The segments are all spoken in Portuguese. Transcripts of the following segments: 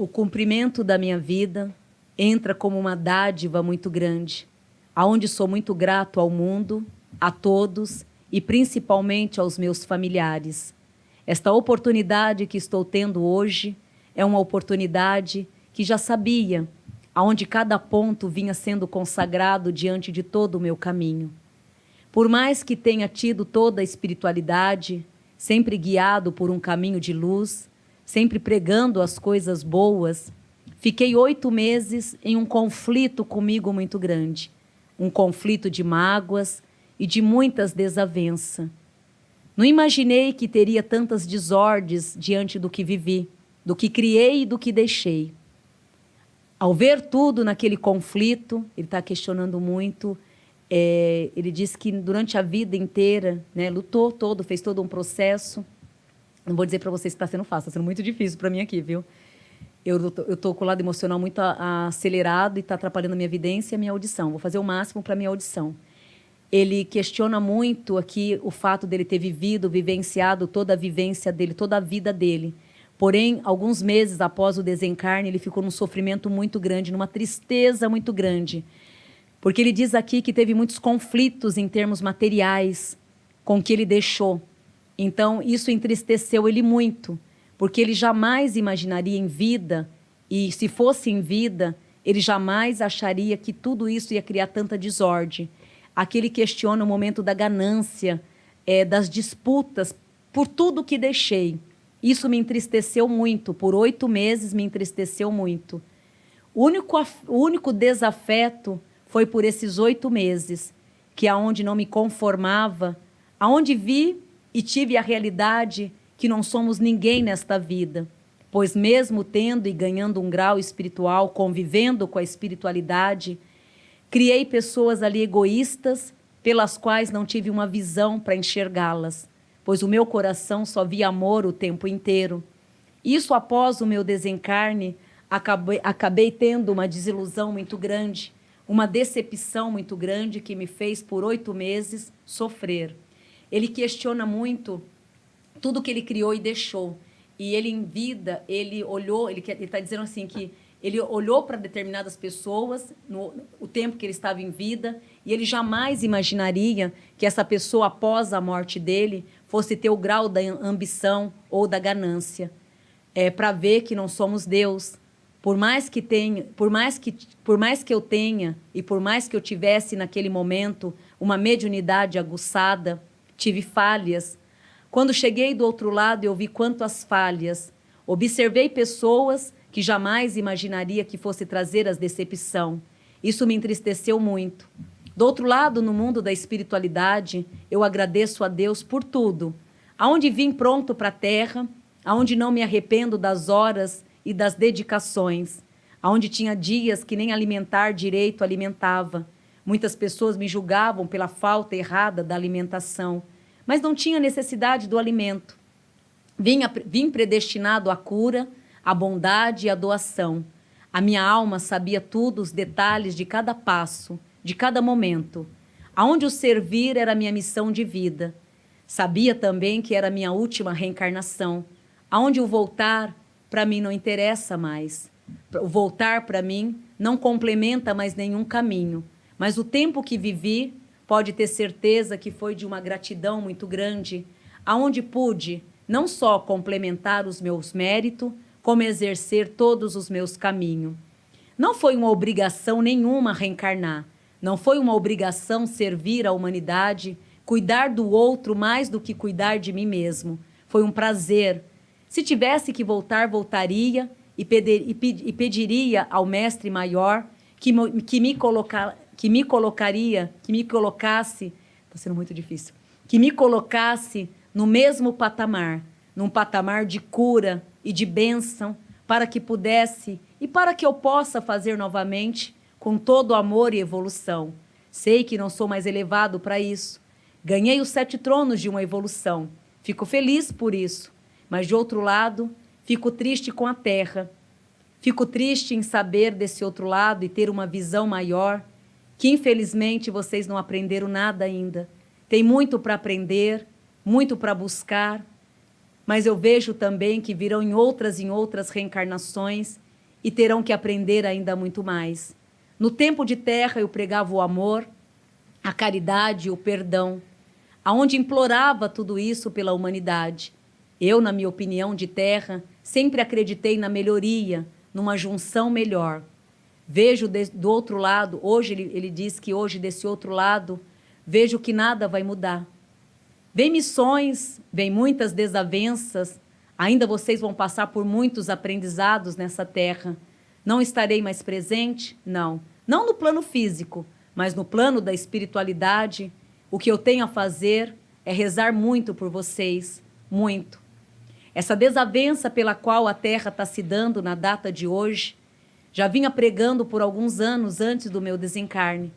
O cumprimento da minha vida entra como uma dádiva muito grande, aonde sou muito grato ao mundo, a todos e principalmente aos meus familiares. Esta oportunidade que estou tendo hoje é uma oportunidade que já sabia, aonde cada ponto vinha sendo consagrado diante de todo o meu caminho. Por mais que tenha tido toda a espiritualidade, sempre guiado por um caminho de luz, sempre pregando as coisas boas, fiquei 8 meses em um conflito comigo muito grande, um conflito de mágoas e de muitas desavenças. Não imaginei que teria tantas desordens diante do que vivi, do que criei e do que deixei. Ao ver tudo naquele conflito, ele está questionando muito, ele disse que durante a vida inteira, né, lutou todo, fez todo um processo. Não vou dizer para vocês que está sendo fácil, está sendo muito difícil para mim aqui, viu? Eu estou com o lado emocional muito acelerado e está atrapalhando a minha evidência e a minha audição. Vou fazer o máximo para a minha audição. Ele questiona muito aqui o fato dele ter vivenciado toda a vivência dele, toda a vida dele. Porém, alguns meses após o desencarne, ele ficou num sofrimento muito grande, numa tristeza muito grande. Porque ele diz aqui que teve muitos conflitos em termos materiais com o que ele deixou. Então, isso entristeceu ele muito, porque ele jamais imaginaria em vida, e se fosse em vida, ele jamais acharia que tudo isso ia criar tanta desordem. Aqui ele questiona o momento da ganância, das disputas, por tudo que deixei. Isso me entristeceu muito, por 8 meses me entristeceu muito. O único desafeto foi por esses 8 meses, que aonde não me conformava, aonde vi e tive a realidade que não somos ninguém nesta vida, pois mesmo tendo e ganhando um grau espiritual, convivendo com a espiritualidade, criei pessoas ali egoístas, pelas quais não tive uma visão para enxergá-las, pois o meu coração só via amor o tempo inteiro. Isso após o meu desencarne, acabei tendo uma desilusão muito grande, uma decepção muito grande que me fez por 8 meses sofrer. Ele questiona muito tudo que ele criou e deixou. E ele, em vida, ele olhou, ele está dizendo assim que ele olhou para determinadas pessoas no tempo que ele estava em vida e ele jamais imaginaria que essa pessoa, após a morte dele, fosse ter o grau da ambição ou da ganância. Para ver que não somos Deus. Por mais que eu tenha e por mais que eu tivesse naquele momento uma mediunidade aguçada, tive falhas. Quando cheguei do outro lado, eu vi quantas falhas. Observei pessoas que jamais imaginaria que fosse trazer as decepção. Isso me entristeceu muito. Do outro lado, no mundo da espiritualidade, eu agradeço a Deus por tudo. Aonde vim pronto para a terra, aonde não me arrependo das horas e das dedicações, aonde tinha dias que nem alimentar direito alimentava. Muitas pessoas me julgavam pela falta errada da alimentação, mas não tinha necessidade do alimento. Vim predestinado à cura, à bondade e à doação. A minha alma sabia tudo, os detalhes de cada passo, de cada momento. Aonde o servir era a minha missão de vida. Sabia também que era a minha última reencarnação. Aonde o voltar, para mim, não interessa mais. O voltar, para mim, não complementa mais nenhum caminho. Mas o tempo que vivi, pode ter certeza que foi de uma gratidão muito grande, aonde pude não só complementar os meus méritos, como exercer todos os meus caminhos. Não foi uma obrigação nenhuma reencarnar, não foi uma obrigação servir à humanidade, cuidar do outro mais do que cuidar de mim mesmo. Foi um prazer. Se tivesse que voltar, voltaria e pediria ao Mestre Maior que me colocasse, está sendo muito difícil, que me colocasse no mesmo patamar, num patamar de cura e de bênção, para que pudesse e para que eu possa fazer novamente com todo amor e evolução. Sei que não sou mais elevado para isso. Ganhei os 7 tronos de uma evolução. Fico feliz por isso. Mas, de outro lado, fico triste com a Terra. Fico triste em saber desse outro lado e ter uma visão maior, que infelizmente vocês não aprenderam nada ainda. Tem muito para aprender, muito para buscar, mas eu vejo também que virão em outras reencarnações e terão que aprender ainda muito mais. No tempo de terra eu pregava o amor, a caridade e o perdão, aonde implorava tudo isso pela humanidade. Eu, na minha opinião de terra, sempre acreditei na melhoria, numa junção melhor. Vejo do outro lado, hoje ele diz que hoje desse outro lado, vejo que nada vai mudar. Vem missões, vem muitas desavenças, ainda vocês vão passar por muitos aprendizados nessa terra. Não estarei mais presente? Não. Não no plano físico, mas no plano da espiritualidade. O que eu tenho a fazer é rezar muito por vocês, muito. Essa desavença pela qual a terra está se dando na data de hoje, já vinha pregando por alguns anos antes do meu desencarne.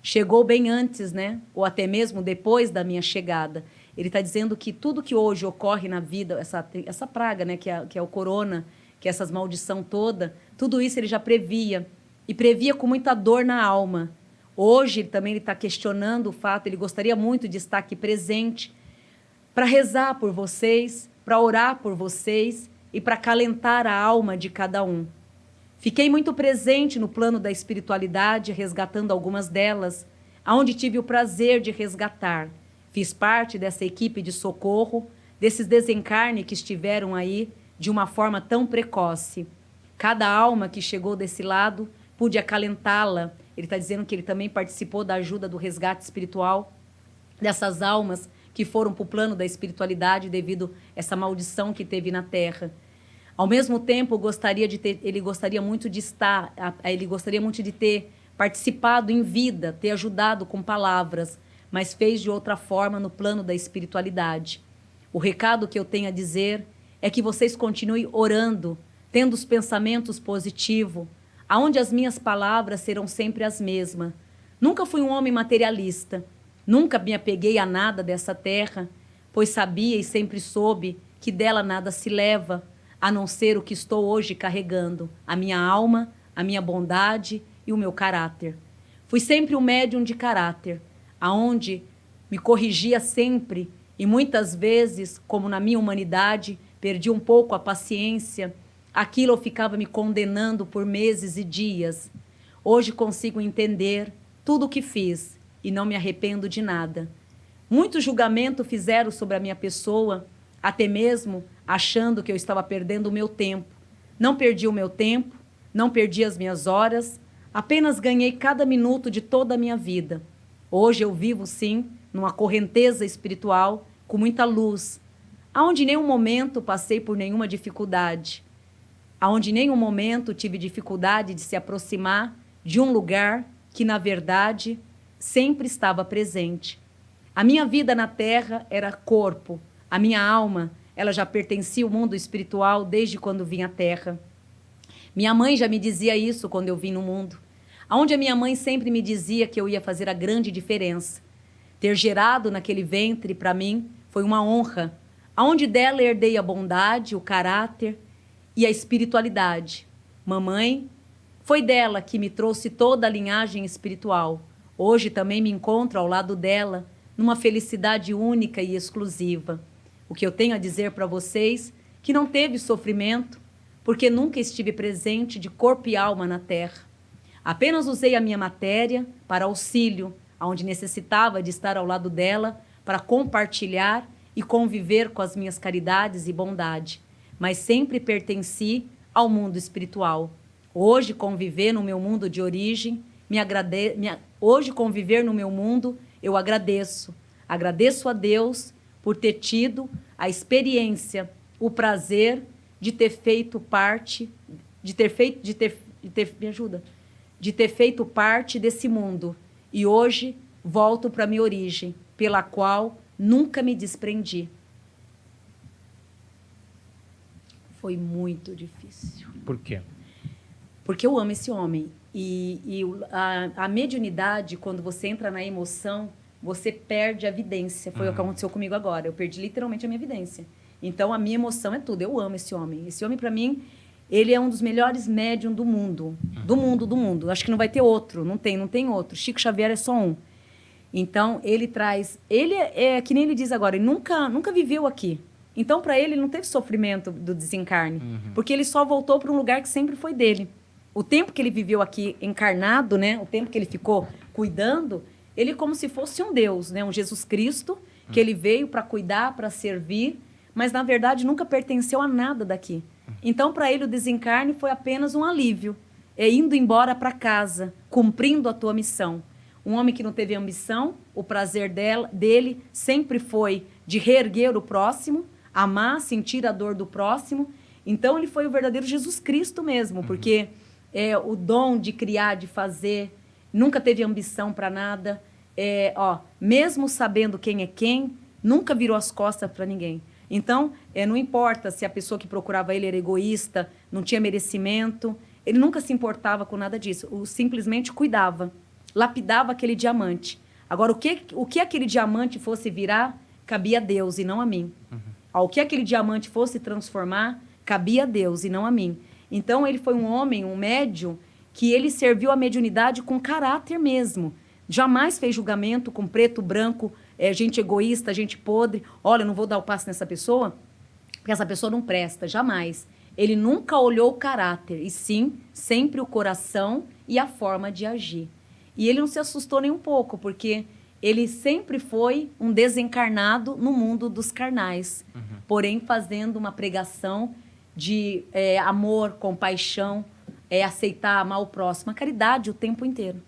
Chegou bem antes, né? Ou até mesmo depois da minha chegada. Ele está dizendo que tudo que hoje ocorre na vida, essa praga, né? Que é o corona, que é essas maldição toda, tudo isso ele já previa. E previa com muita dor na alma. Hoje também ele está questionando o fato, ele gostaria muito de estar aqui presente para rezar por vocês, para orar por vocês e para acalentar a alma de cada um. Fiquei muito presente no plano da espiritualidade, resgatando algumas delas, aonde tive o prazer de resgatar. Fiz parte dessa equipe de socorro, desses desencarnes que estiveram aí de uma forma tão precoce. Cada alma que chegou desse lado, pude acalentá-la. Ele está dizendo que ele também participou da ajuda do resgate espiritual dessas almas que foram para o plano da espiritualidade devido a essa maldição que teve na Terra. Ao mesmo tempo, ele gostaria muito de ter participado em vida, ter ajudado com palavras, mas fez de outra forma no plano da espiritualidade. O recado que eu tenho a dizer é que vocês continuem orando, tendo os pensamentos positivos, aonde as minhas palavras serão sempre as mesmas. Nunca fui um homem materialista, nunca me apeguei a nada dessa terra, pois sabia e sempre soube que dela nada se leva, a não ser o que estou hoje carregando, a minha alma, a minha bondade e o meu caráter. Fui sempre um médium de caráter, aonde me corrigia sempre e muitas vezes, como na minha humanidade, perdi um pouco a paciência, aquilo eu ficava me condenando por meses e dias. Hoje consigo entender tudo o que fiz e não me arrependo de nada. Muito julgamento fizeram sobre a minha pessoa, até mesmo achando que eu estava perdendo o meu tempo. Não perdi o meu tempo, não perdi as minhas horas, apenas ganhei cada minuto de toda a minha vida. Hoje eu vivo, sim, numa correnteza espiritual, com muita luz, aonde em nenhum momento passei por nenhuma dificuldade, aonde em nenhum momento tive dificuldade de se aproximar de um lugar que, na verdade, sempre estava presente. A minha vida na Terra era corpo, a minha alma, ela já pertencia ao mundo espiritual desde quando vim à Terra. Minha mãe já me dizia isso quando eu vim no mundo, aonde a minha mãe sempre me dizia que eu ia fazer a grande diferença. Ter gerado naquele ventre, para mim, foi uma honra, aonde dela herdei a bondade, o caráter e a espiritualidade. Mamãe, foi dela que me trouxe toda a linhagem espiritual. Hoje também me encontro ao lado dela, numa felicidade única e exclusiva. O que eu tenho a dizer para vocês, que não teve sofrimento, porque nunca estive presente de corpo e alma na Terra. Apenas usei a minha matéria para auxílio, onde necessitava de estar ao lado dela, para compartilhar e conviver com as minhas caridades e bondade. Mas sempre pertenci ao mundo espiritual. Hoje, conviver no meu mundo de origem, hoje, conviver no meu mundo, eu agradeço. Agradeço a Deus por ter tido a experiência, o prazer de ter feito parte, de ter feito parte desse mundo. E hoje volto para a minha origem, pela qual nunca me desprendi. Foi muito difícil. Por quê? Porque eu amo esse homem. E a mediunidade, quando você entra na emoção, você perde a vidência. Foi o que aconteceu comigo agora. Eu perdi literalmente a minha vidência. Então, a minha emoção é tudo. Eu amo esse homem. Esse homem, para mim, ele é um dos melhores médiums do mundo. Do mundo. Acho que não vai ter outro. Não tem outro. Chico Xavier é só um. Então, ele traz... Ele é que nem ele diz agora, ele nunca viveu aqui. Então, para ele não teve sofrimento do desencarne, porque ele só voltou para um lugar que sempre foi dele. O tempo que ele viveu aqui encarnado, né? O tempo que ele ficou cuidando, ele como se fosse um Deus, né? Um Jesus Cristo, que ele veio para cuidar, para servir, mas na verdade nunca pertenceu a nada daqui. Então, para ele, o desencarne foi apenas um alívio, indo embora para casa, cumprindo a tua missão. Um homem que não teve ambição, o prazer dele sempre foi de reerguer o próximo, amar, sentir a dor do próximo. Então, ele foi o verdadeiro Jesus Cristo mesmo, porque o dom de criar, de fazer, nunca teve ambição para nada. Mesmo sabendo quem é quem, nunca virou as costas para ninguém. Então, não importa se a pessoa que procurava ele era egoísta, não tinha merecimento, ele nunca se importava com nada disso, simplesmente cuidava, lapidava aquele diamante. Agora, o que aquele diamante fosse virar, cabia a Deus e não a mim. O que aquele diamante fosse transformar, cabia a Deus e não a mim. Então, ele foi um homem, um médium, que ele serviu a mediunidade com caráter mesmo. Jamais fez julgamento com preto, branco, gente egoísta, gente podre. Olha, eu não vou dar o passo nessa pessoa, porque essa pessoa não presta, jamais. Ele nunca olhou o caráter, e sim, sempre o coração e a forma de agir. E ele não se assustou nem um pouco, porque ele sempre foi um desencarnado no mundo dos carnais, porém fazendo uma pregação de amor, compaixão, aceitar, amar o próximo, a caridade o tempo inteiro.